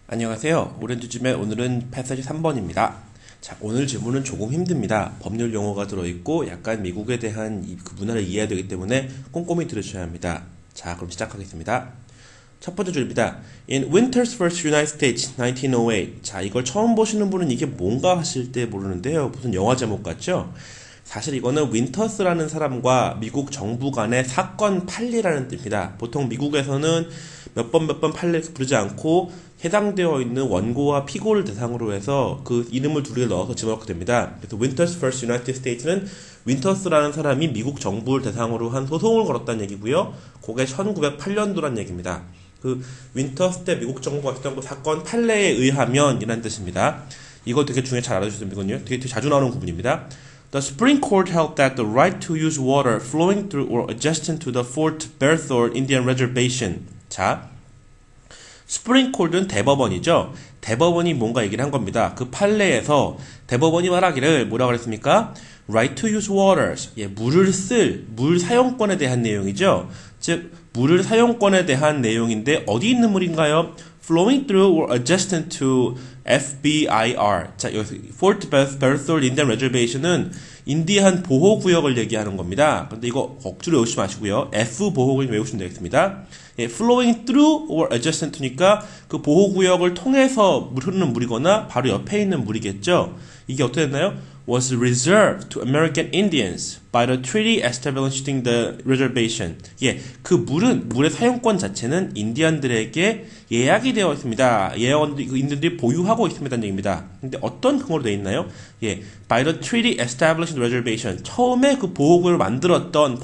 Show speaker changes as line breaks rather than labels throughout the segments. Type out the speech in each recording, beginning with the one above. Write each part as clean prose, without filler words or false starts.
안녕하세요. 오렌지즘의 오늘은 패서지 3번입니다. 자, 오늘 질문은 조금 힘듭니다. 법률 용어가 들어있고 약간 미국에 대한 그 문화를 이해해야 되기 때문에 꼼꼼히 들으셔야 합니다. 자, 그럼 시작하겠습니다. 첫 번째 줄입니다. In Winter's First United States, 1908. 자, 이걸 처음 보시는 분은 이게 뭔가 하실 때 모르는데요. 무슨 영화 제목 같죠? 사실 이거는 윈터스라는 사람과 미국 정부 간의 사건 판례라는 뜻입니다. 보통 미국에서는 몇 번 판례 부르지 않고 해당되어 있는 원고와 피고를 대상으로 해서 그 이름을 두 개를 넣어서 집어넣게 됩니다. 그래서 Winter's First United States는 윈터스라는 사람이 미국 정부를 대상으로 한 소송을 걸었다는 얘기고요. 그게 1908년도란 얘기입니다. 그 윈터스 때 미국 정부가 했던 그 사건 판례에 의하면 이라는 뜻입니다. 이거 되게 중요해 잘 알아주시면 되거든요. 되게 자주 나오는 구문입니다. The Supreme Court held that the right to use water flowing through or adjacent to the Fort Berthold Indian Reservation. 자, 스프링 콜드는 대법원이죠. 대법원이 뭔가 얘기를 한 겁니다. 그 판례에서 대법원이 말하기를 뭐라고 그랬습니까? Right to use waters. 예, 물을 물 사용권에 대한 내용이죠. 즉, 물을 사용권에 대한 내용인데 어디 있는 물인가요? Flowing through or adjacent to FBIR. 자, 여기 Fort Berthold Indian Reservation은 인디안 보호구역을 얘기하는 겁니다. 근데 이거 억지로 외우지 마시고요. F 보호구역 외우시면 되겠습니다. 예, flowing through or adjacent니까 그 보호구역을 통해서 흐르는 물이거나 바로 옆에 있는 물이겠죠. 이게 어떻게 됐나요? Was reserved to American Indians by the treaty establishing the reservation. 예, 그 물의 사용권 자체는 인디안들에게 예약이 되어 있습니다. 인디안들이 보유하고 있습니다는 얘기입니다. 근데 어떤 근거로 되어 있나요? 예, by the treaty establishing the reservation. 처음에 그 보호구역을 만들었던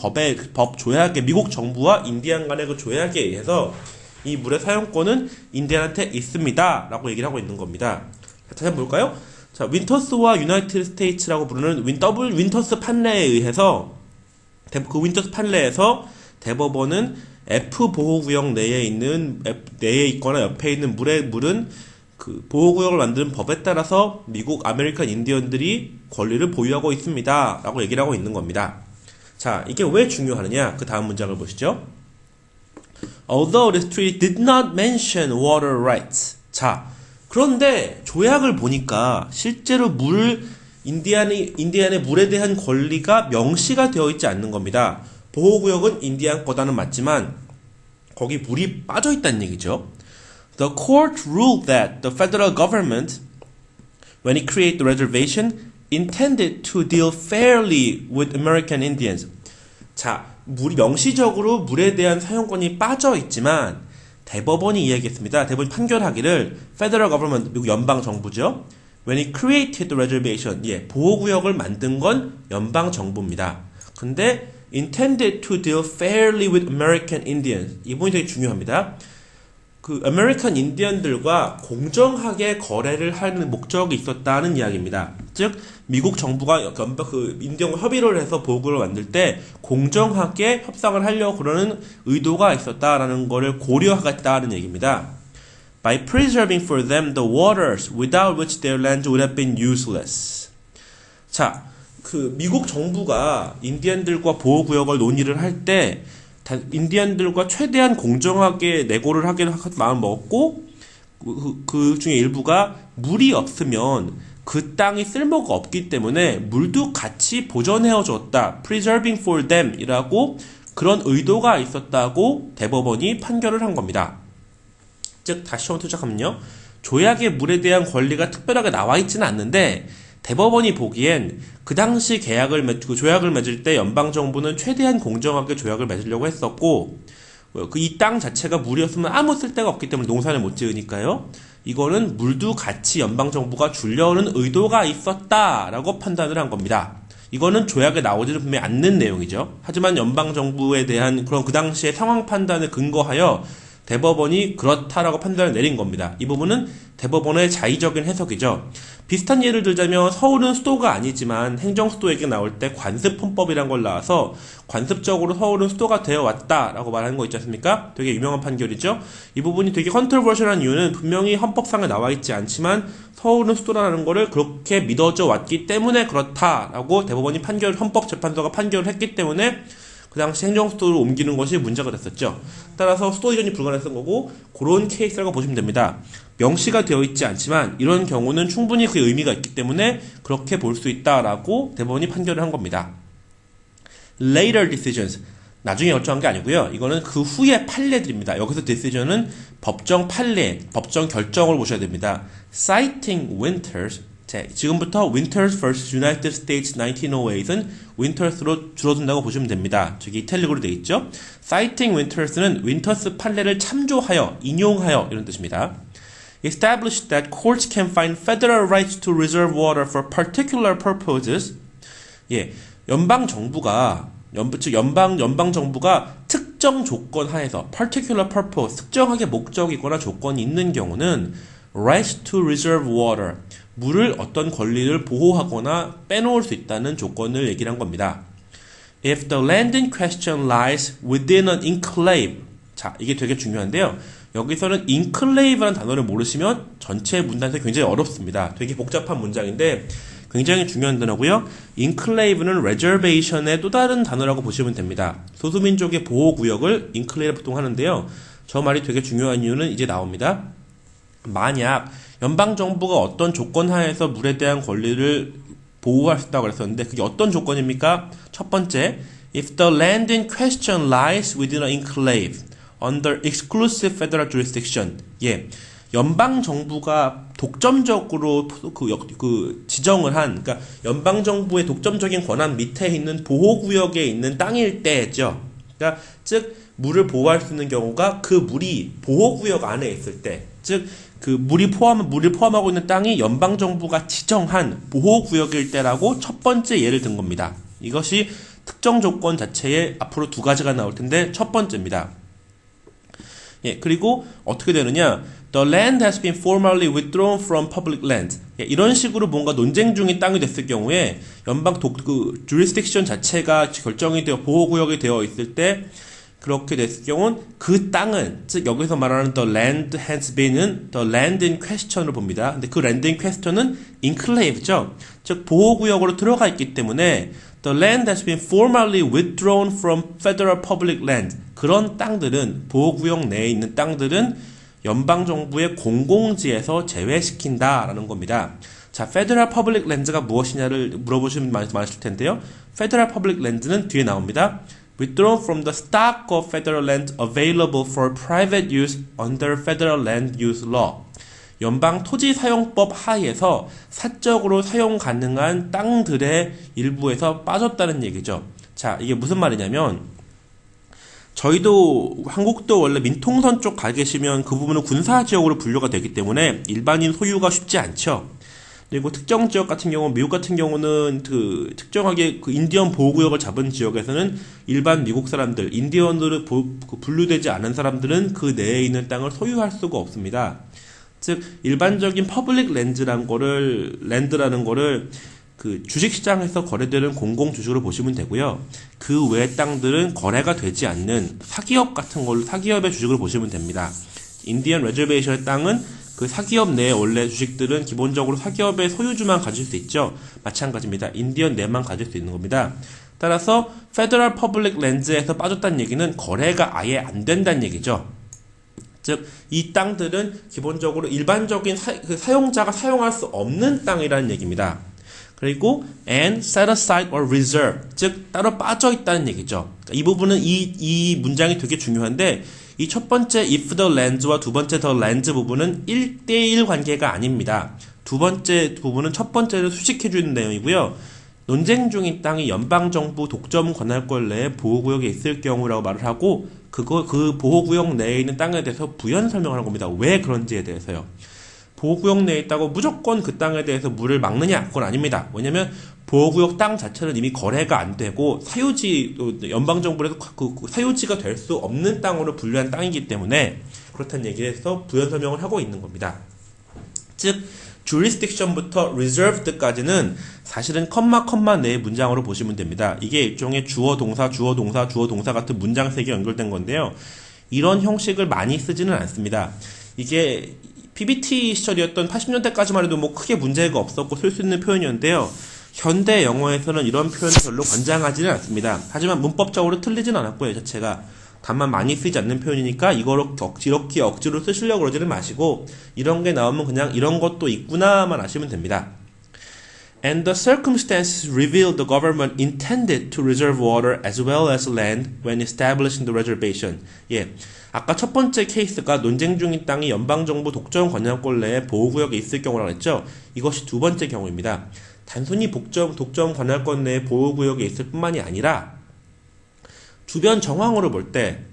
법 조약에 미국 정부와 인디안 간의 그 조약에 의해서 이 물의 사용권은 인디안한테 있습니다. 라고 얘기를 하고 있는 겁니다. 다시 한번 볼까요? 자, 윈터스와 유나이티드 스테이츠라고 부르는 윈터스 판례에 의해서 그 윈터스 판례에서 대법원은 F 보호구역 내에 있거나 옆에 있는 물은 그 보호구역을 만드는 법에 따라서 미국 아메리칸 인디언들이 권리를 보유하고 있습니다. 라고 얘기를 하고 있는 겁니다. 자, 이게 왜 중요하느냐? 그 다음 문장을 보시죠. Although this treaty did not mention water rights. 자, 그런데 조약을 보니까 실제로 인디안의 물에 대한 권리가 명시가 되어 있지 않는 겁니다. 보호구역은 인디안 거다는 맞지만 거기 물이 빠져 있다는 얘기죠. The court ruled that the federal government, when it created the reservation, intended to deal fairly with American Indians. 자, 명시적으로 물에 대한 사용권이 빠져 있지만 대법원이 이야기했습니다. 대법원이 판결하기를 Federal Government, 미국 연방 정부죠. When it created the reservation, 예, 보호구역을 만든 건 연방 정부입니다. 근데 intended to deal fairly with American Indians. 이 부분이 되게 중요합니다. 그 아메리칸 인디언들과 공정하게 거래를 하는 목적이 있었다는 이야기입니다. 즉 미국 정부가 인디언과 협의를 해서 보호구역을 만들 때 공정하게 협상을 하려고 그러는 의도가 있었다라는 것을 고려하겠다는 얘기입니다. By preserving for them the waters without which their lands would have been useless. 자, 그 미국 정부가 인디언들과 보호구역을 논의를 할 때 인디언들과 최대한 공정하게 내고를 하기로 마음 먹었고 그 중에 일부가 물이 없으면 그 땅이 쓸모가 없기 때문에 물도 같이 보존해어 줬다. Preserving for them 이라고 그런 의도가 있었다고 대법원이 판결을 한 겁니다. 즉 다시 한번 투자하면요. 조약에 물에 대한 권리가 특별하게 나와 있지는 않는데 대법원이 보기엔 그 당시 조약을 맺을 때 연방정부는 최대한 공정하게 조약을 맺으려고 했었고, 이 땅 자체가 물이었으면 아무 쓸데가 없기 때문에 농사를 못 지으니까요. 이거는 물도 같이 연방정부가 주려는 의도가 있었다라고 판단을 한 겁니다. 이거는 조약에 나오지는 분명히 않는 내용이죠. 하지만 연방정부에 대한 그런 그 당시의 상황 판단을 근거하여 대법원이 그렇다라고 판단을 내린 겁니다. 이 부분은 대법원의 자의적인 해석이죠. 비슷한 예를 들자면 서울은 수도가 아니지만 행정수도에게 나올 때 관습헌법이란 걸 나와서 관습적으로 서울은 수도가 되어 왔다라고 말하는 거 있지 않습니까? 되게 유명한 판결이죠. 이 부분이 되게 컨트로버셜한 이유는 분명히 헌법상에 나와 있지 않지만 서울은 수도라는 거를 그렇게 믿어져 왔기 때문에 그렇다라고 대법원이 헌법재판소가 판결을 했기 때문에 그 당시 행정수도로 옮기는 것이 문제가 됐었죠. 따라서 수도 이전이 불가능했던 거고 그런 케이스라고 보시면 됩니다. 명시가 되어 있지 않지만 이런 경우는 충분히 그 의미가 있기 때문에 그렇게 볼 수 있다라고 대법원이 판결을 한 겁니다. Later decisions. 나중에 결정한 게 아니고요. 이거는 그 후의 판례들입니다. 여기서 decision은 법정 판례, 법정 결정을 보셔야 됩니다. Citing Winters. 자, 지금부터 Winters vs. United States 1908은 Winters로 줄어든다고 보시면 됩니다. 저기 이탈릭으로 되어 있죠. Citing Winters는 윈터스 판례를 참조하여, 인용하여 이런 뜻입니다. Established that courts can find federal rights to reserve water for particular purposes. 예, 연방 정부가 특정 조건 하에서 particular purpose, 특정하게 목적이거나 조건이 있는 경우는 right to reserve water, 물을 어떤 권리를 보호하거나 빼놓을 수 있다는 조건을 얘기를 한 겁니다. If the land in question lies within an enclave. 자, 이게 되게 중요한데요. 여기서는 enclave라는 단어를 모르시면 전체 문단에서 굉장히 어렵습니다. 되게 복잡한 문장인데 굉장히 중요한 단어고요. enclave는 reservation의 또 다른 단어라고 보시면 됩니다. 소수민족의 보호구역을 enclave 보통 하는데요. 저 말이 되게 중요한 이유는 이제 나옵니다. 만약 연방정부가 어떤 조건 하에서 물에 대한 권리를 보호할 수 있다고 그랬었는데 그게 어떤 조건입니까? 첫 번째, if the land in question lies within an enclave under exclusive federal jurisdiction. 예, 연방정부가 독점적으로 지정을 한, 그러니까 연방정부의 독점적인 권한 밑에 있는 보호구역에 있는 땅일 때죠. 그러니까 즉 물을 보호할 수 있는 경우가 그 물이 보호구역 안에 있을 때, 즉 그 물을 포함하고 있는 땅이 연방정부가 지정한 보호구역일 때라고 첫 번째 예를 든 겁니다. 이것이 특정 조건 자체에 앞으로 두 가지가 나올 텐데 첫 번째입니다. 예, 그리고 어떻게 되느냐? The land has been formally withdrawn from public land. 예, 이런 식으로 뭔가 논쟁 중인 땅이 됐을 경우에 연방 jurisdiction 자체가 결정이 되어 보호구역이 되어 있을 때 그렇게 됐을 경우는 그 땅은, 즉 여기서 말하는 the land has been은 the land in question을 봅니다. 근데 그 land in question은 enclave죠. 즉 보호구역으로 들어가 있기 때문에 the land has been formally withdrawn from federal public land. 그런 땅들은, 보호구역 내에 있는 땅들은 연방정부의 공공지에서 제외시킨다라는 겁니다. 자, Federal Public Lands가 무엇이냐를 물어보시면 많으실 텐데요. Federal Public Lands는 뒤에 나옵니다. Withdrawn from the stock of federal land available for private use under Federal Land Use Law. 연방 토지 사용법 하에서 사적으로 사용 가능한 땅들의 일부에서 빠졌다는 얘기죠. 자, 이게 무슨 말이냐면 저희도 한국도 원래 민통선 쪽 가 계시면 그 부분은 군사지역으로 분류가 되기 때문에 일반인 소유가 쉽지 않죠. 그리고 특정 지역 같은 경우, 미국 같은 경우는 특정하게 인디언 보호구역을 잡은 지역에서는 일반 미국 사람들, 인디언으로 분류되지 않은 사람들은 그 내에 있는 땅을 소유할 수가 없습니다. 즉 일반적인 퍼블릭 랜드라는 거를 그 주식시장에서 거래되는 공공주식으로 보시면 되고요. 그 외의 땅들은 거래가 되지 않는 사기업 같은 걸로, 사기업의 주식으로 보시면 됩니다. 인디언 레저베이션의 땅은 그 사기업 내에 원래 주식들은 기본적으로 사기업의 소유주만 가질 수 있죠. 마찬가지입니다. 인디언 내만 가질 수 있는 겁니다. 따라서 페더럴 퍼블릭 랜드에서 빠졌다는 얘기는 거래가 아예 안 된다는 얘기죠. 즉 이 땅들은 기본적으로 일반적인 사용자가 사용할 수 없는 땅이라는 얘기입니다. 그리고 and set aside or reserve, 즉 따로 빠져 있다는 얘기죠. 이 부분은 이 문장이 되게 중요한데 이 첫 번째 if the land와 두 번째 the land 부분은 1대1 관계가 아닙니다. 두 번째 부분은 첫 번째를 수식해주는 내용이고요. 논쟁 중인 땅이 연방정부 독점 권한권 내에 보호구역에 있을 경우라고 말을 하고 그 보호구역 내에 있는 땅에 대해서 부연 설명하는 겁니다. 왜 그런지에 대해서요. 보호구역 내에 있다고 무조건 그 땅에 대해서 물을 막느냐? 그건 아닙니다. 왜냐면 보호구역 땅 자체는 이미 거래가 안 되고 사유지, 연방정부에서 그 사유지가 될 수 없는 땅으로 분류한 땅이기 때문에 그렇다는 얘기에서 부연 설명을 하고 있는 겁니다. 즉 jurisdiction부터 reserved까지는 사실은 컴마 내의 문장으로 보시면 됩니다. 이게 일종의 주어 동사 같은 문장색이 연결된 건데요. 이런 형식을 많이 쓰지는 않습니다. 이게 PBT 시절이었던 80년대까지만 해도 뭐 크게 문제가 없었고 쓸 수 있는 표현이었는데요. 현대 영어에서는 이런 표현을 별로 권장하지는 않습니다. 하지만 문법적으로 틀리진 않았고요, 자체가. 다만 많이 쓰지 않는 표현이니까 이거를 이렇게 억지로 쓰시려고 그러지는 마시고 이런 게 나오면 그냥 이런 것도 있구나만 아시면 됩니다. And the circumstances reveal the government intended to reserve water as well as land when establishing the reservation. 예, 아까 첫 번째 케이스가 논쟁 중인 땅이 연방정부 독점 관할권 내에 보호구역에 있을 경우라고 했죠. 이것이 두 번째 경우입니다. 단순히 독점 관할권 내에 보호구역에 있을 뿐만이 아니라 주변 정황으로 볼 때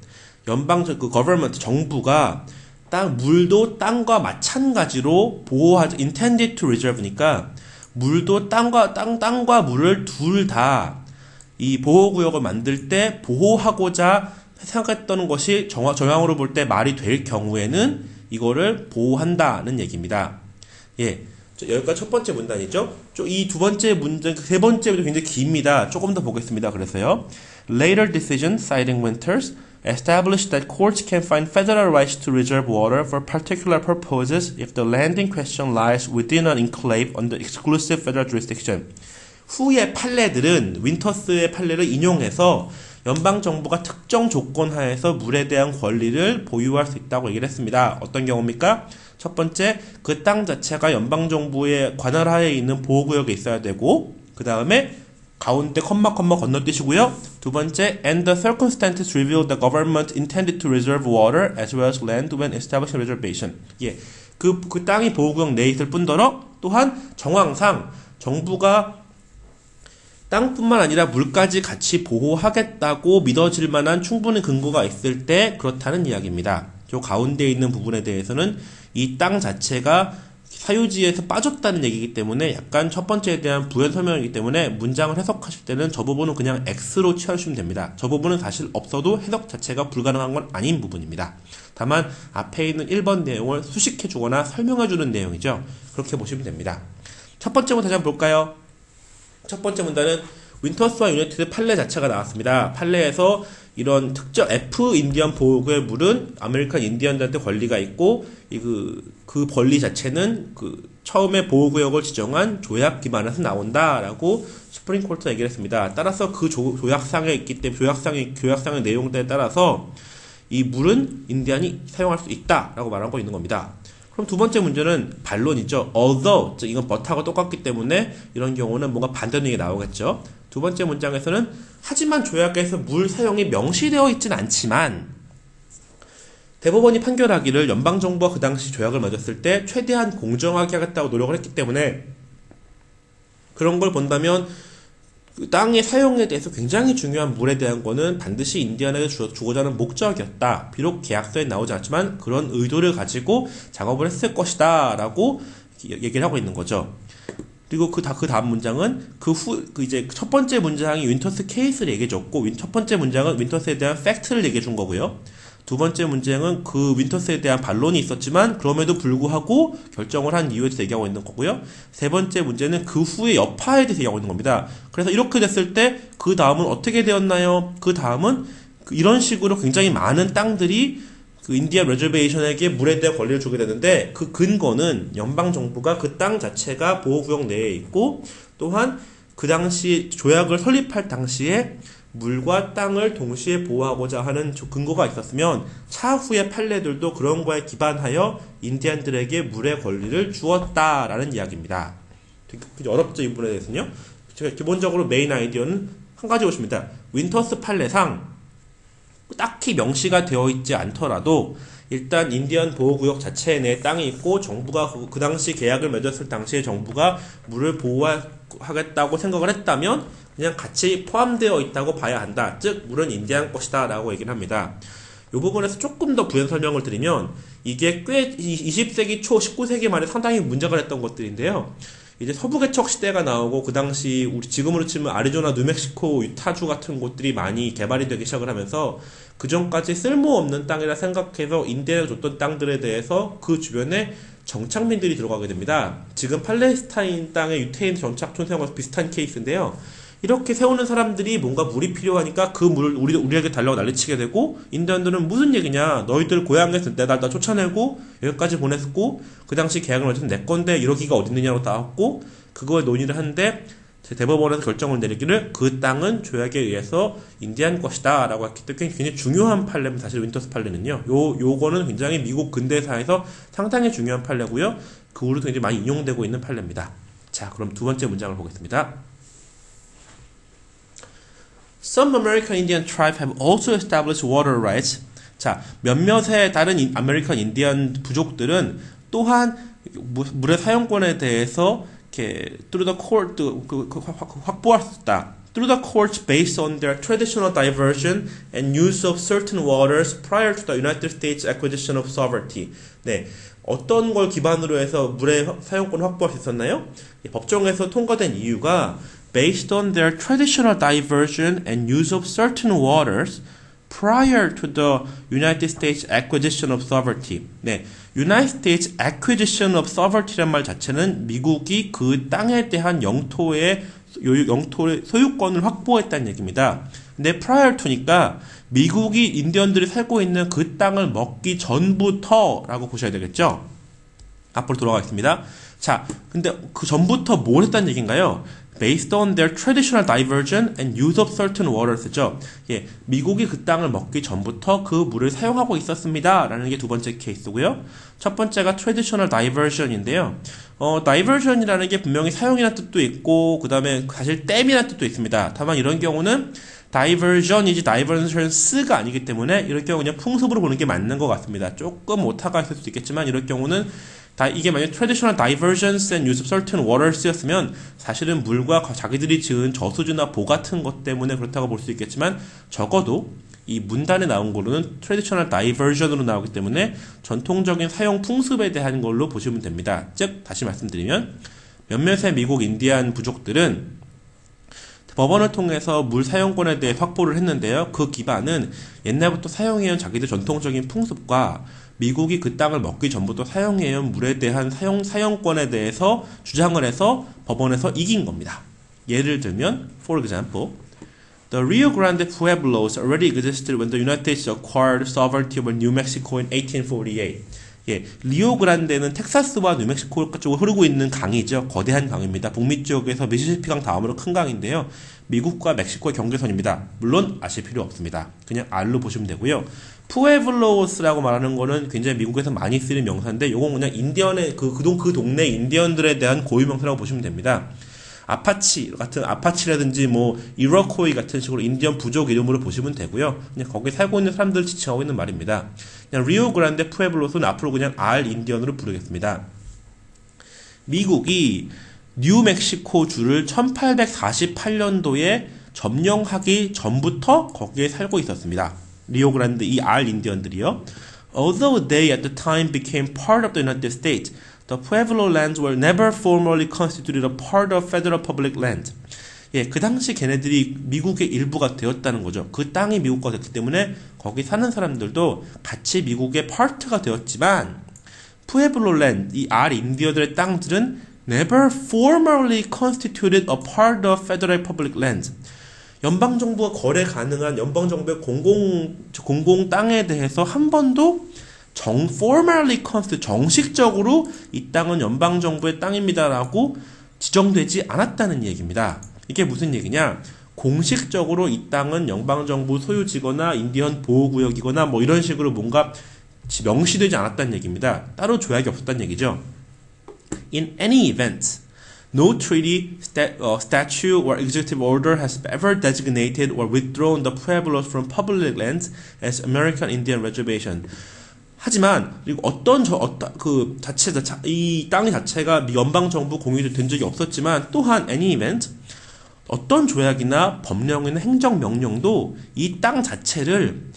government, 정부가 물도 땅과 마찬가지로 intended to reserve니까 물도 땅과 물을 둘 다 이 보호구역을 만들 때 보호하고자 생각했던 것이 정황으로 볼 때 말이 될 경우에는 이거를 보호한다는 얘기입니다. 예. 여기까지 첫 번째 문단이죠. 이 두 번째 문장, 세 번째도 굉장히 깁니다. 조금 더 보겠습니다. 그래서요. Later decision citing Winters established that courts can find federal rights to reserve water for particular purposes if the land in question lies within an enclave under exclusive federal jurisdiction. 후의 판례들은 윈터스의 판례를 인용해서 연방정부가 특정 조건 하에서 물에 대한 권리를 보유할 수 있다고 얘기를 했습니다. 어떤 경우입니까? 첫 번째, 그 땅 자체가 연방정부의 관할하에 있는 보호구역에 있어야 되고, 그 다음에 가운데 컴마 건너뛰시고요. 두 번째, and the circumstances reveal the government intended to reserve water as well as land when establishing reservation. 예, 그 땅이 보호구역 내에 있을 뿐더러 또한 정황상 정부가 땅뿐만 아니라 물까지 같이 보호하겠다고 믿어질 만한 충분한 근거가 있을 때 그렇다는 이야기입니다. 저 가운데 있는 부분에 대해서는 이 땅 자체가 사유지에서 빠졌다는 얘기이기 때문에 약간 첫 번째에 대한 부연 설명이기 때문에 문장을 해석하실 때는 저 부분은 그냥 X로 취하시면 됩니다. 저 부분은 사실 없어도 해석 자체가 불가능한 건 아닌 부분입니다. 다만 앞에 있는 1번 내용을 수식해주거나 설명해주는 내용이죠. 그렇게 보시면 됩니다. 첫 번째부터 다시 한번 볼까요? 첫 번째 문단은 윈터스와 유나이티드 판례 자체가 나왔습니다. 판례에서 이런 특정 F 인디언 보호구의 물은 아메리칸 인디언들한테 권리가 있고 그 권리 자체는 처음에 보호구역을 지정한 조약 기반에서 나온다라고 스프링 코트가 얘기를 했습니다. 따라서 그 조약상에 있기 때문에 조약상의 내용들에 따라서 이 물은 인디안이 사용할 수 있다라고 말하고 있는 겁니다. 그럼 두 번째 문제는 반론이죠. although, 이건 but하고 똑같기 때문에 이런 경우는 뭔가 반대론이 나오겠죠. 두 번째 문장에서는 하지만 조약에서 물 사용이 명시되어 있진 않지만 대법원이 판결하기를 연방정부가 그 당시 조약을 맺었을 때 최대한 공정하게 하겠다고 노력을 했기 때문에 그런 걸 본다면 그 땅의 사용에 대해서 굉장히 중요한 물에 대한 거는 반드시 인디안에게 주고자 하는 목적이었다. 비록 계약서에 나오지 않지만 그런 의도를 가지고 작업을 했을 것이다 라고 얘기를 하고 있는 거죠. 그리고 그 다음 문장은 이제 첫 번째 문장이 윈터스 케이스를 얘기해줬고 첫 번째 문장은 윈터스에 대한 팩트를 얘기해준 거고요. 두 번째 문장은 그 윈터스에 대한 반론이 있었지만 그럼에도 불구하고 결정을 한 이유에 대해서 얘기하고 있는 거고요. 세 번째 문제는 그 후의 여파에 대해서 얘기하고 있는 겁니다. 그래서 이렇게 됐을 때 그 다음은 어떻게 되었나요? 그 다음은 이런 식으로 굉장히 많은 땅들이 그 인디안 레저베이션에게 물에 대한 권리를 주게 되는데 그 근거는 연방정부가 그 땅 자체가 보호구역 내에 있고 또한 그 당시 조약을 설립할 당시에 물과 땅을 동시에 보호하고자 하는 근거가 있었으면 차후의 판례들도 그런 거에 기반하여 인디안들에게 물의 권리를 주었다라는 이야기입니다. 되게 어렵죠, 이 부분에 대해서는요. 제가 기본적으로 메인 아이디어는 한 가지 것입니다. 윈터스 판례상 딱히 명시가 되어 있지 않더라도 일단 인디언 보호구역 자체 내 땅이 있고 정부가 그 당시 계약을 맺었을 당시에 정부가 물을 보호하겠다고 생각을 했다면 그냥 같이 포함되어 있다고 봐야 한다. 즉 물은 인디안 것이다 라고 얘기를 합니다. 이 부분에서 조금 더 부연 설명을 드리면 이게 꽤 20세기 초 19세기 말에 상당히 문제가 됐던 것들인데요. 이제 서부개척 시대가 나오고 그 당시 우리 지금으로 치면 아리조나, 뉴멕시코, 유타주 같은 곳들이 많이 개발이 되기 시작을 하면서 그 전까지 쓸모없는 땅이라 생각해서 인디안에 줬던 땅들에 대해서 그 주변에 정착민들이 들어가게 됩니다. 지금 팔레스타인 땅의 유태인 정착촌 세운 것과 비슷한 케이스인데요. 이렇게 세우는 사람들이 뭔가 물이 필요하니까 그 물을 우리에게 달라고 난리치게 되고 인디언들은 무슨 얘기냐, 너희들 고향에서 나 쫓아내고 여기까지 보냈고 그 당시 계약을 맺은 내 건데 이러기가 어딨느냐고 나왔고 그거에 논의를 하는데 대법원에서 결정을 내리기를 그 땅은 조약에 의해서 인디안 것이다 라고 했기 때문에 굉장히 중요한 판례입니다. 사실 윈터스 판례는요. 요거는 굉장히 미국 근대사에서 상당히 중요한 판례고요. 그 후로도 굉장히 많이 인용되고 있는 판례입니다. 자, 그럼 두 번째 문장을 보겠습니다. Some American Indian tribes have also established water rights. 자, 몇몇의 다른 아메리칸 인디언 부족들은 또한 물의 사용권에 대해서 이렇게 through the court 확보할 수 있다. Through the courts based on their traditional diversion and use of certain waters prior to the United States acquisition of sovereignty. 네, 어떤 걸 기반으로 해서 물의 사용권을 확보할 수 있었나요? 법정에서 통과된 이유가 based on their traditional diversion and use of certain waters prior to the United States acquisition of sovereignty. 네, United States acquisition of sovereignty란 말 자체는 미국이 그 땅에 대한 영토의 소유권을 확보했다는 얘기입니다. 근데 prior to니까 미국이 인디언들이 살고 있는 그 땅을 먹기 전부터라고 보셔야 되겠죠? 앞으로 돌아가겠습니다. 자, 근데 그 전부터 뭘 했다는 얘기인가요? Based on their traditional diversion and use of certain waters죠. 예, 미국이 그 땅을 먹기 전부터 그 물을 사용하고 있었습니다. 라는 게 두 번째 케이스고요. 첫 번째가 traditional diversion인데요. diversion이라는 게 분명히 사용이라는 뜻도 있고, 그 다음에 사실 댐이라는 뜻도 있습니다. 다만 이런 경우는 diversion이지 diversons가 아니기 때문에 이럴 경우 그냥 풍습으로 보는 게 맞는 것 같습니다. 조금 오타가 있을 수도 있겠지만 이럴 경우는 이게 만약 traditional diversions and use of certain waters였으면 사실은 물과 자기들이 지은 저수지나 보 같은 것 때문에 그렇다고 볼 수 있겠지만 적어도 이 문단에 나온 걸로는 traditional diversion으로 나오기 때문에 전통적인 사용 풍습에 대한 걸로 보시면 됩니다. 즉 다시 말씀드리면 몇몇의 미국 인디안 부족들은 법원을 통해서 물 사용권에 대해 확보를 했는데요. 그 기반은 옛날부터 사용해온 자기들 전통적인 풍습과 미국이 그 땅을 먹기 전부터 사용해온 물에 대한 사용권에 대해서 주장을 해서 법원에서 이긴 겁니다. 예를 들면, for example, the Rio Grande Pueblos already existed when the United States acquired sovereignty over New Mexico in 1848. 예, 리오그란데는 텍사스와 뉴멕시코 쪽으로 흐르고 있는 강이죠. 거대한 강입니다. 북미 쪽에서 미시시피강 다음으로 큰 강인데요. 미국과 멕시코의 경계선입니다. 물론 아실 필요 없습니다. 그냥 알로 보시면 되고요. 푸에블로스라고 말하는 거는 굉장히 미국에서 많이 쓰는 명사인데 이건 그냥 인디언의 그 동네 인디언들에 대한 고유 명사라고 보시면 됩니다. 아파치라든지 뭐 이러코이 같은 식으로 인디언 부족 이름으로 보시면 되고요. 그냥 거기 살고 있는 사람들을 지칭하고 있는 말입니다. 그냥 리오 그란데 푸에블로스는 앞으로 그냥 알 인디언으로 부르겠습니다. 미국이 뉴멕시코 주를 1848년도에 점령하기 전부터 거기에 살고 있었습니다. 리오 그란데 이 알 인디언들이요. Although they at the time became part of the United States, the Pueblo lands were never formally constituted a part of federal public land. 예, 그 당시 걔네들이 미국의 일부가 되었다는 거죠. 그 땅이 미국과 됐기 때문에 거기 사는 사람들도 같이 미국의 파트가 되었지만 푸에블로 랜드, 이 알 인디언들의 땅들은 never formally constituted a part of federal public land. 연방정부가 거래 가능한 연방정부의 공공 땅에 대해서 한 번도 formally constitute, 정식적으로 이 땅은 연방정부의 땅입니다라고 지정되지 않았다는 얘기입니다. 이게 무슨 얘기냐? 공식적으로 이 땅은 연방정부 소유지거나 인디언 보호구역이거나 뭐 이런 식으로 뭔가 명시되지 않았다는 얘기입니다. 따로 조약이 없었다는 얘기죠. In any event, no treaty, statute, or executive order has ever designated or withdrawn the Pueblos from public lands as American Indian Reservation. 하지만 그리고 이 땅 자체가 연방 정부 공유된 적이 없었지만 또한 any event 어떤 조약이나 법령이나 행정 명령도 이 땅 자체를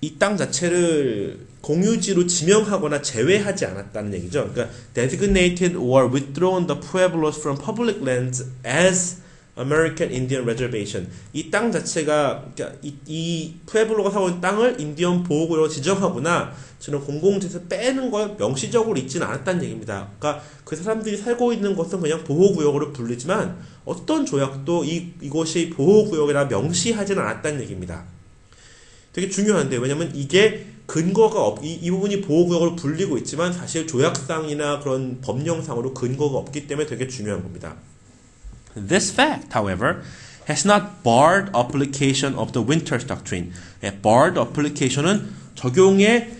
이 땅 자체를 공유지로 지명하거나 제외하지 않았다는 얘기죠. 그러니까 designated or withdrawn the Pueblos from public lands as American Indian Reservation. 이 땅 자체가 그러니까 이 푸에블로가 살고 있는 땅을 인디언 보호구역으로 지정하거나 저는 공공지에서 빼는 걸 명시적으로 있지는 않았다는 얘기입니다. 그러니까 그 사람들이 살고 있는 것은 그냥 보호구역으로 불리지만 어떤 조약도 이것이 보호구역이라 명시하지는 않았다는 얘기입니다. 되게 중요한데 왜냐면 이게 근거가 이 부분이 보호구역으로 불리고 있지만 사실 조약상이나 그런 법령상으로 근거가 없기 때문에 되게 중요한 겁니다. This fact, however, has not barred application of the Winters Doctrine. barred application은 적용을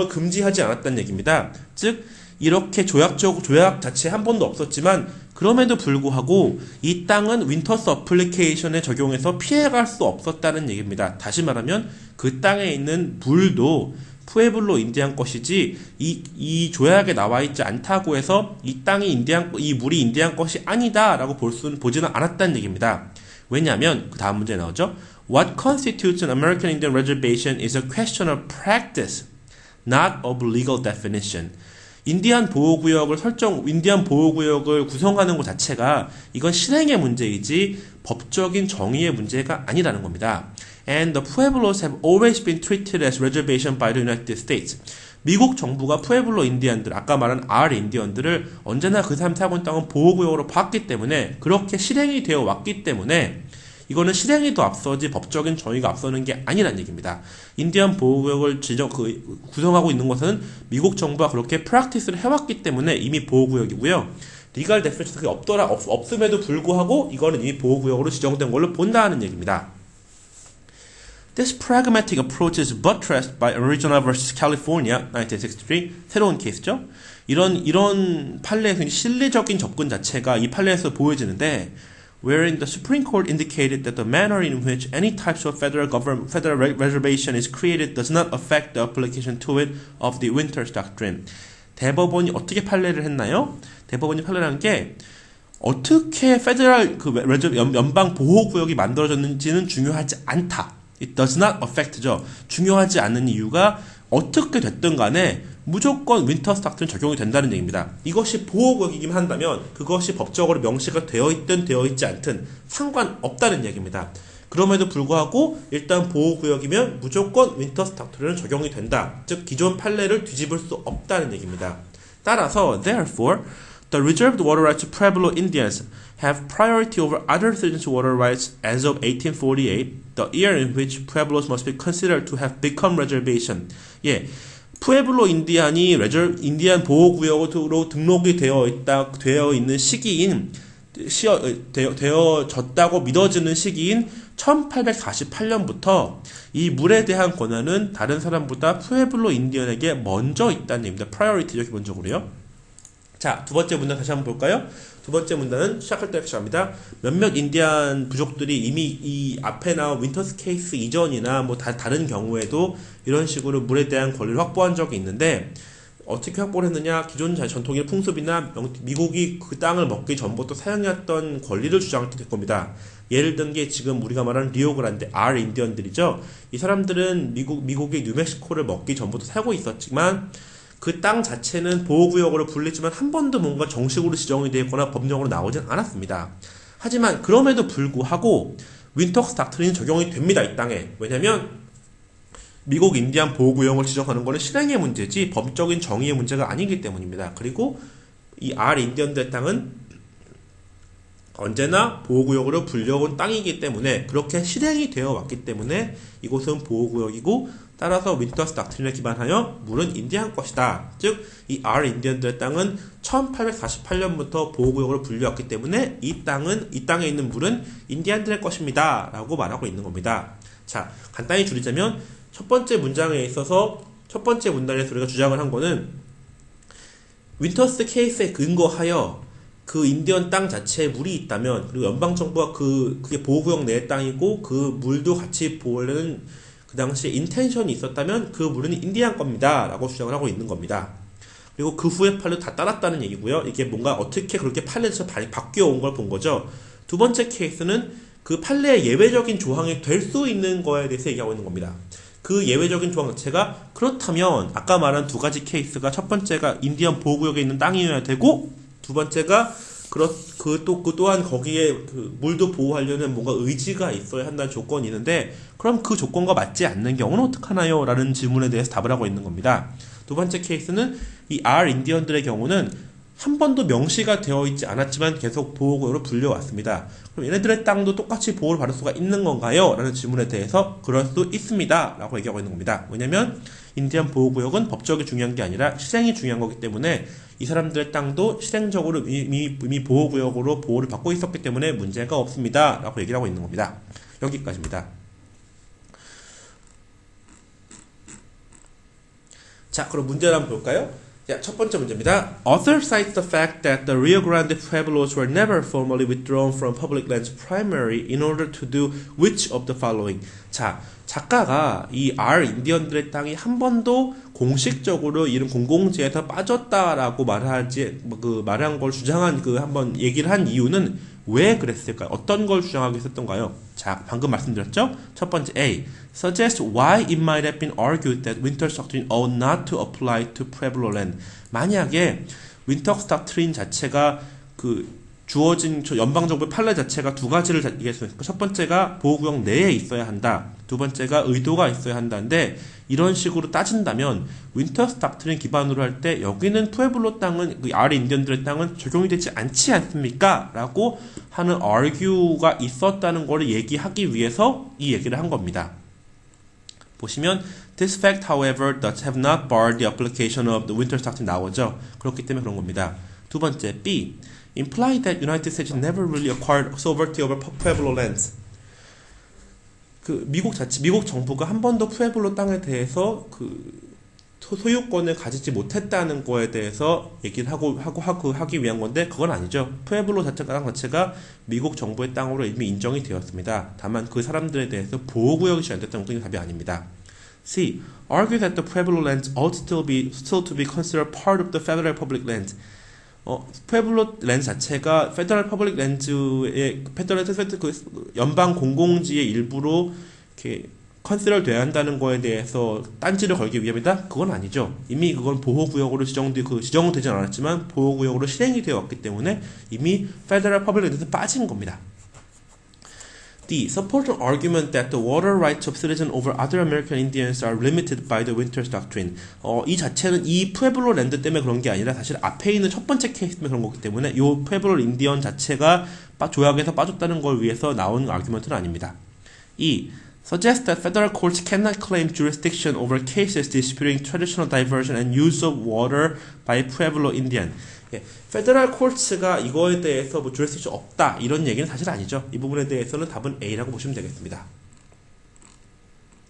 금지하지 않았다는 얘기입니다. 즉 이렇게 조약 자체 한 번도 없었지만 그럼에도 불구하고 이 땅은 윈터스 어플리케이션에 적용해서 피해갈 수 없었다는 얘기입니다. 다시 말하면 그 땅에 있는 물도 푸에블로 인디안 것이지 이 조약에 나와 있지 않다고 해서 이 물이 인디안 것이 아니다라고 보지는 않았다는 얘기입니다. 왜냐하면 그 다음 문제 나오죠. What constitutes an American Indian reservation is a question of practice, not of legal definition. 인디안 보호구역을 구성하는 것 자체가 이건 실행의 문제이지 법적인 정의의 문제가 아니라는 겁니다. And the Pueblos have always been treated as reservation by the United States. 미국 정부가 푸에블로 인디언들, 아까 말한 R 인디언들을 언제나 그 사람 살고 있는 땅은 보호구역으로 봤기 때문에 그렇게 실행이 되어 왔기 때문에 이거는 실행이 더 앞서지 법적인 정의가 앞서는 게 아니란 얘기입니다. 인디언 보호구역을 구성하고 있는 것은 미국 정부가 그렇게 프랙티스를 해왔기 때문에 이미 보호구역이고요. 리갈 데피니션이 없음에도 불구하고 이거는 이미 보호구역으로 지정된 걸로 본다는 얘기입니다. This pragmatic approach is buttressed by Arizona vs. California, 1963. 새로운 케이스죠. 이런 판례에서 실리적인 접근 자체가 이 판례에서 보여지는데 wherein the Supreme Court indicated that the manner in which any types of federal reservation is created does not affect the application to it of the Winters Doctrine. 대법원이 어떻게 판례를 했나요? 대법원이 판례를 한 게 어떻게 페더럴 연방 보호구역이 만들어졌는지는 중요하지 않다. It does not affect죠. 중요하지 않은 이유가 어떻게 됐든 간에 무조건 윈터스 닥트린 적용이 된다는 얘기입니다. 이것이 보호구역이기만 한다면 그것이 법적으로 명시가 되어 있든 되어 있지 않든 상관없다는 얘기입니다. 그럼에도 불구하고 일단 보호구역이면 무조건 윈터스 닥트린은 적용이 된다. 즉 기존 판례를 뒤집을 수 없다는 얘기입니다. 따라서 therefore the reserved water rights of Pueblo Indians have priority over other citizens' water rights as of 1848, the year in which Pueblos must be considered to have become reservation. 예, 푸에블로 인디안이 인디안 보호구역으로 등록이 되어 있는 되어졌다고 믿어지는 시기인 1848년부터 이 물에 대한 권한은 다른 사람보다 푸에블로 인디언에게 먼저 있다는 얘기입니다. 프라이어리티죠, 기본적으로요. 자, 두 번째 문단 다시 한번 볼까요? 두 번째 문단은 시작할 때 시작합니다. 몇몇 인디안 부족들이 이미 이 앞에 나온 윈터스 케이스 이전이나 뭐 다른 경우에도 이런 식으로 물에 대한 권리를 확보한 적이 있는데 어떻게 확보를 했느냐? 기존 전통의 풍습이나 미국이 그 땅을 먹기 전부터 사용했던 권리를 주장할 될 겁니다. 예를 든 게 지금 우리가 말하는 리오그란데 R 인디언들이죠. 이 사람들은 미국의 뉴멕시코를 먹기 전부터 살고 있었지만 그 땅 자체는 보호구역으로 불리지만 한 번도 뭔가 정식으로 지정이 되거나 법령으로 나오진 않았습니다. 하지만 그럼에도 불구하고 윈터스 닥트린이 적용이 됩니다. 이 땅에. 왜냐면 미국 인디안 보호구역을 지정하는 것은 실행의 문제지 법적인 정의의 문제가 아니기 때문입니다. 그리고 이 R 인디언들의 땅은 언제나 보호구역으로 불려온 땅이기 때문에 그렇게 실행이 되어 왔기 때문에 이곳은 보호구역이고 따라서 윈터스 닥트린에 기반하여 물은 인디안 것이다. 즉, 이 R 인디언들의 땅은 1848년부터 보호구역으로 불려왔기 때문에 이 땅에 있는 물은 인디안들의 것입니다. 라고 말하고 있는 겁니다. 자, 간단히 줄이자면 첫 번째 문장에 있어서 첫 번째 문단에서 우리가 주장을 한 거는 윈터스 케이스에 근거하여 그 인디언 땅 자체에 물이 있다면 그리고 연방정부가 그게 보호구역 내의 땅이고 그 물도 같이 보호하려는 그 당시에 인텐션이 있었다면 그 물은 인디안 겁니다. 라고 주장을 하고 있는 겁니다. 그리고 그 후에 판례도 다 따랐다는 얘기고요. 이게 뭔가 어떻게 그렇게 판례에서 바뀌어온 걸 본 거죠. 두 번째 케이스는 그 판례의 예외적인 조항이 될 수 있는 거에 대해서 얘기하고 있는 겁니다. 그 예외적인 조항 자체가 그렇다면 아까 말한 두 가지 케이스가 첫 번째가 인디언 보호구역에 있는 땅이어야 되고 두 번째가 그 또한 거기에 그 물도 보호하려는 뭔가 의지가 있어야 한다는 조건이 있는데 그럼 그 조건과 맞지 않는 경우는 어떡하나요? 라는 질문에 대해서 답을 하고 있는 겁니다. 두 번째 케이스는 이 R 인디언들의 경우는 한 번도 명시가 되어 있지 않았지만 계속 보호구역으로 불려왔습니다. 그럼 얘네들의 땅도 똑같이 보호를 받을 수가 있는 건가요? 라는 질문에 대해서 그럴 수 있습니다. 라고 얘기하고 있는 겁니다. 왜냐면 인디언 보호구역은 법적이 중요한 게 아니라 실행이 중요한 거기 때문에 이 사람들의 땅도 실행적으로 이미 보호구역으로 보호를 받고 있었기 때문에 문제가 없습니다. 라고 얘기를 하고 있는 겁니다. 여기까지입니다. 자, 그럼 문제를 한번 볼까요? 자, 첫 번째 문제입니다. Author cites the fact that the Rio Grande Pueblos were never formally withdrawn from public lands primary in order to do which of the following? 자, 작가가 이 R 인디언들의 땅이 한 번도 공식적으로 이런 공공지에서 빠졌다라고 말한 걸 주장한 한번 얘기를 한 이유는 왜 그랬을까요? 어떤 걸 주장하고 있었던가요? 자, 방금 말씀드렸죠? 첫 번째 A. Suggest why it might have been argued that Winters doctrine ought not to apply to Pueblo land. 만약에 Winters doctrine 자체가 주어진 연방정부의 판례 자체가 두 가지를 얘기했습니다. 첫 번째가 보호구역 내에 있어야 한다. 두 번째가 의도가 있어야 한다인데 이런 식으로 따진다면 윈터스 닥트린 기반으로 할 때 여기는 푸에블로 땅은 아래 인디언들의 땅은 적용이 되지 않지 않습니까? 라고 하는 argue가 있었다는 걸 얘기하기 위해서 이 얘기를 한 겁니다. 보시면 This fact, however, does have not barred the application of the Winters doctrine 나오죠. 그렇기 때문에 그런 겁니다. 두 번째 B. Imply that United States never really acquired sovereignty over Pueblo lands. 미국 정부가 한 번도 푸에블로 땅에 대해서 소유권을 가지지 못했다는 거에 대해서 얘기를 하기 위한 건데 그건 아니죠. 푸에블로 땅 자체가 미국 정부의 땅으로 이미 인정이 되었습니다. 다만 그 사람들에 대해서 보호구역이 지정됐다는 것이 답이 아닙니다. C. Argue that the Pueblo lands ought still to be considered part of the Federal Public Lands. 푸에블로 랜드 자체가 페더럴 퍼블릭 랜드의 연방 공공지의 일부로 이렇게 컨시더 돼야 한다는 거에 대해서 딴지를 걸기 위함이다? 그건 아니죠. 이미 그건 보호구역으로 지정되진 않았지만 보호구역으로 실행이 되어 왔기 때문에 이미 페더럴 퍼블릭 랜드에서 빠진 겁니다. D. Support an argument that the water rights of citizens over other American Indians are limited by the Winters Doctrine. 이 자체는 이 푸에블로 랜드 때문에 그런 게 아니라 사실 앞에 있는 첫 번째 케이스 때문에 그런 거기 때문에 이 푸에블로 인디언 자체가 조약에서 빠졌다는 걸 위해서 나온 아규먼트는 아닙니다. E. Suggest that federal courts cannot claim jurisdiction over cases disputing traditional diversion and use of water by Pueblo Indian. 페더럴 콜츠가 이거에 대해서 jurisdiction 없다 이런 얘기는 사실 아니죠. 이 부분에 대해서는 답은 A라고 보시면 되겠습니다.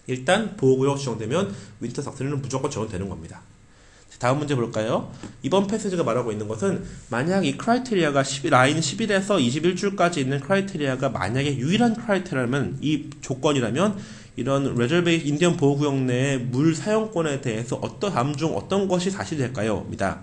일단 보호구역 지정되면 윈터 닥트린은 무조건 적용되는 겁니다. 다음 문제 볼까요? 이번 패시지가 말하고 있는 것은 만약 이 크라이테리아가 라인 11에서 21줄까지 있는 크라이테리아가 만약에 유일한 크라이테리아라면 이 조건이라면 이런 레저베이션 인디언 보호구역 내의 물 사용권에 대해서 다음 중 어떤 것이 사실될까요? 입니다.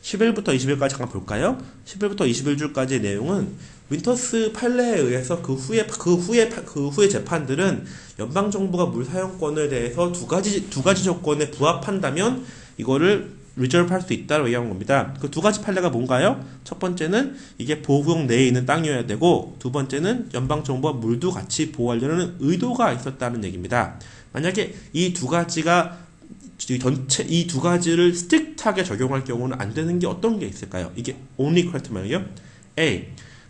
11부터 21까지 잠깐 볼까요? 11부터 21줄까지의 내용은 윈터스 판례에 의해서 그 후에 재판들은 연방 정부가 물 사용권에 대해서 두 가지 조건에 부합한다면 이거를 리저브할 수 있다고 얘기한 겁니다. 그 두 가지 판례가 뭔가요? 첫 번째는 이게 보호구역 내에 있는 땅이어야 되고 두 번째는 연방 정부가 물도 같이 보호하려는 의도가 있었다는 얘기입니다. 만약에 이 두 가지를 스틱하게 적용할 경우는 안 되는 게 어떤 게 있을까요? 이게 only criteria. A.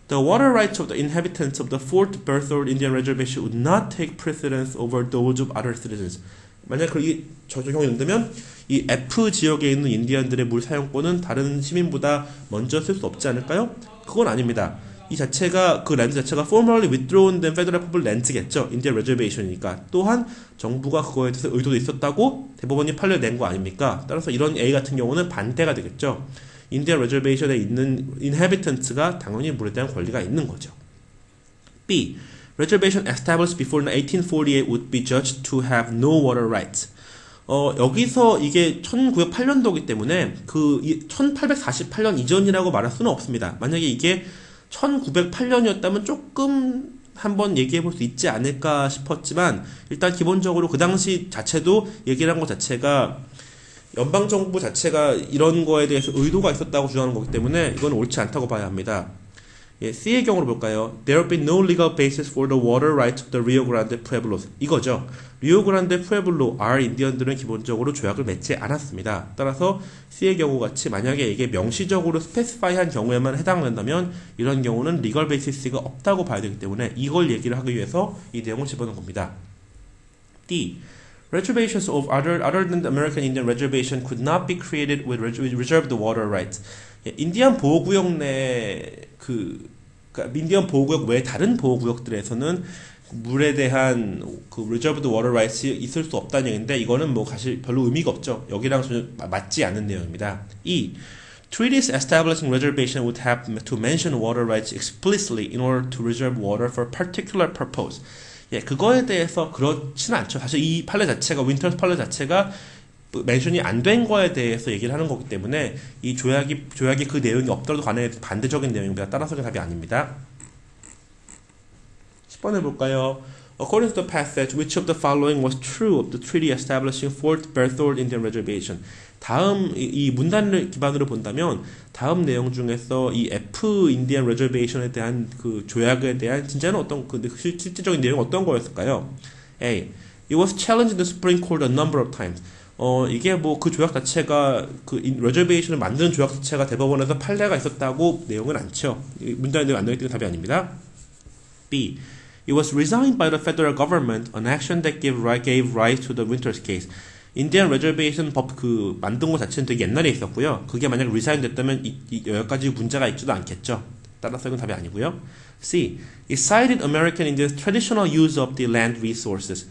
The water rights of the inhabitants of the Fort Berthold Indian Reservation would not take precedence over those of other citizens. 만약 이 적용이 된다면 이 F 지역에 있는 인디언들의 물 사용권은 다른 시민보다 먼저 쓸 수 없지 않을까요? 그건 아닙니다. 이 자체가 랜드 자체가 formally withdrawn then federal public lands겠죠. Indian reservation이니까. 또한 정부가 그거에 대해서 의도도 있었다고 대법원이 판례를 낸 거 아닙니까? 따라서 이런 A 같은 경우는 반대가 되겠죠. Indian reservation에 있는 inhabitants가 당연히 물에 대한 권리가 있는 거죠. B. Reservation established before 1848 would be judged to have no water rights. 여기서 이게 1908년도이기 때문에 1848년 이전이라고 말할 수는 없습니다. 만약에 이게 1908년이었다면 조금 한번 얘기해 볼 수 있지 않을까 싶었지만 일단 기본적으로 그 당시 자체도 얘기를 한 것 자체가 연방정부 자체가 이런 거에 대해서 의도가 있었다고 주장하는 거기 때문에 이건 옳지 않다고 봐야 합니다. 예, C의 경우로 볼까요? There will be no legal basis for the water rights of the Rio Grande Pueblos. 이거죠. 리오그란데 푸에블로 R 인디언들은 기본적으로 조약을 맺지 않았습니다. 따라서 C의 경우 같이 만약에 이게 명시적으로 스페시파이한 경우에만 해당된다면 이런 경우는 리걸 베이시스가 없다고 봐야 되기 때문에 이걸 얘기를 하기 위해서 이 내용을 집어넣은 겁니다. D. Reservations of other than the American Indian Reservation could not be created with reserved water rights. 예, 인디안 보호구역 그러니까 인디안 보호구역 외 다른 보호구역들에서는 물에 대한 그 reserved water rights 있을 수 없다는 얘기인데 이거는 뭐 사실 별로 의미가 없죠. 여기랑 전혀 맞지 않는 내용입니다. E. Treaties establishing reservation would have to mention water rights explicitly in order to reserve water for a particular purpose. 예, 그거에 대해서 그렇지는 않죠. 사실 이 판례 자체가 윈터스 판례 자체가 멘션이 안 된 거에 대해서 얘기를 하는 거기 때문에 이 조약이 그 내용이 없더라도 간에 반대적인 내용입니다. 따라서 답이 아닙니다. 10번 해볼까요? According to the passage, which of the following was true of the treaty establishing Fort Berthold Indian Reservation? 다음 이 문단을 기반으로 본다면 다음 내용 중에서 이 F 인디안 레저베이션에 대한 그 조약에 대한 진짜는 어떤 그 실질적인 내용은 어떤 거였을까요? A. It was challenged in the Supreme Court a number of times. 이게 뭐 그 조약 자체가 그 레저베이션을 만드는 조약 자체가 대법원에서 판례가 있었다고 내용은 않죠. 문단의 내용 안 나오기 때문에 답이 아닙니다. B. It was resigned by the federal government, an action that gave rise to the Winters case. 인디안 레저베이션 법 그 만든 것 자체는 되게 옛날에 있었고요. 그게 만약 리사인 됐다면 여기까지 문제가 있지도 않겠죠. 따라서 이건 답이 아니고요. C. It cited American Indians' traditional use of the land resources.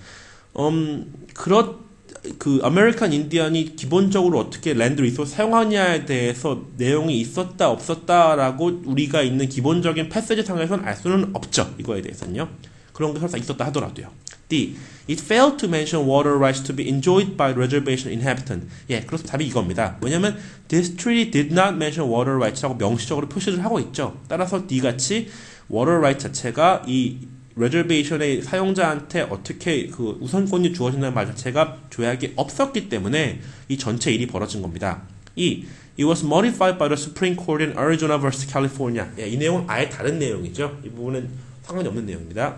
그 아메리칸 인디언이 기본적으로 어떻게 랜드 리소스 사용하냐에 대해서 내용이 있었다 없었다라고 우리가 있는 기본적인 패세지 상에서는 알 수는 없죠. 이거에 대해서는요. 그런 게 설사 있었다 하더라도요. D. It failed to mention water rights to be enjoyed by reservation inhabitant. 예, 그래서 답이 이겁니다. 왜냐면 this treaty did not mention water rights라고 명시적으로 표시를 하고 있죠. 따라서 D 같이 water right 자체가 이 레저베이션의 사용자한테 어떻게 그 우선권이 주어진다는 말 자체가 조약이 없었기 때문에 이 전체 일이 벌어진 겁니다. E. It was modified by the Supreme Court in Arizona vs. California. 예, 이 내용은 아예 다른 내용이죠. 이 부분은 상관이 없는 내용입니다.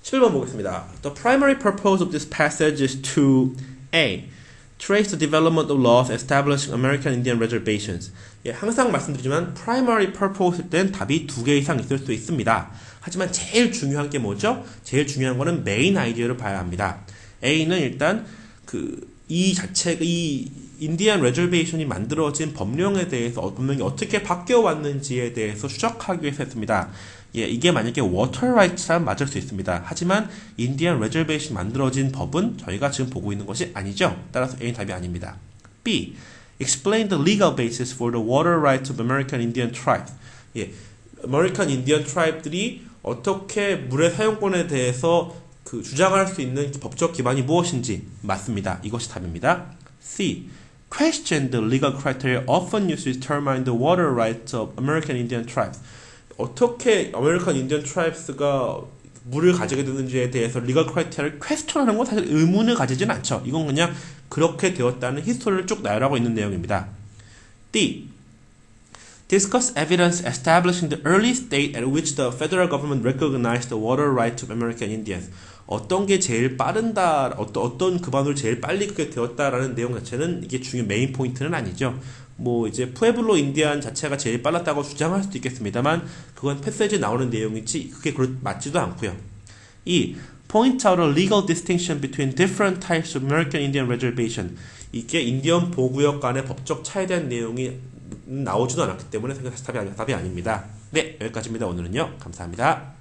11번 보겠습니다. The primary purpose of this passage is to A. Trace the development of laws establishing American Indian reservations. 예, 항상 말씀드리지만 primary purpose일 땐 답이 2개 이상 있을 수 있습니다. 하지만 제일 중요한 게 뭐죠? 제일 중요한 거는 메인 아이디어를 봐야 합니다. A는 일단 이 인디안 레저베이션이 만들어진 법령에 대해서 법령이 어떻게 바뀌어 왔는지에 대해서 추적하기 위해서 했습니다. 예, 이게 만약에 워터 라이트라면 맞을 수 있습니다. 하지만 인디안 레저베이션이 만들어진 법은 저희가 지금 보고 있는 것이 아니죠. 따라서 A는 답이 아닙니다. B. Explain the legal basis for the water rights of American Indian tribes. 예, American Indian tribe들이 어떻게 물의 사용권에 대해서 주장할 수 있는 법적 기반이 무엇인지 맞습니다. 이것이 답입니다. C. Question the legal criteria often used to determine the water rights of American Indian tribes. 어떻게 아메리칸 인디언 트라이브스가 물을 가지게 되는지에 대해서 리걸 크라이테리아를 퀘스천하는 건 사실 의문을 가지진 않죠. 이건 그냥 그렇게 되었다는 히스토리를 쭉 나열하고 있는 내용입니다. D. Discuss evidence establishing the early state at which the federal government recognized the water rights of American Indians. 어떤 게 제일 빠른다, 어떤 기반으로 제일 빨리 그게 되었다라는 내용 자체는 이게 중요한 메인 포인트는 아니죠. 뭐 이제 푸에블로 인디안 자체가 제일 빨랐다고 주장할 수도 있겠습니다만 그건 패세지에 나오는 내용이지 그게 맞지도 않고요. 2. Point out a legal distinction between different types of American Indian reservation. 이게 인디언 보구역 간의 법적 차이에 대한 내용이 나오지도 않았기 때문에 답이 아닙니다. 네, 여기까지입니다. 오늘은요. 감사합니다.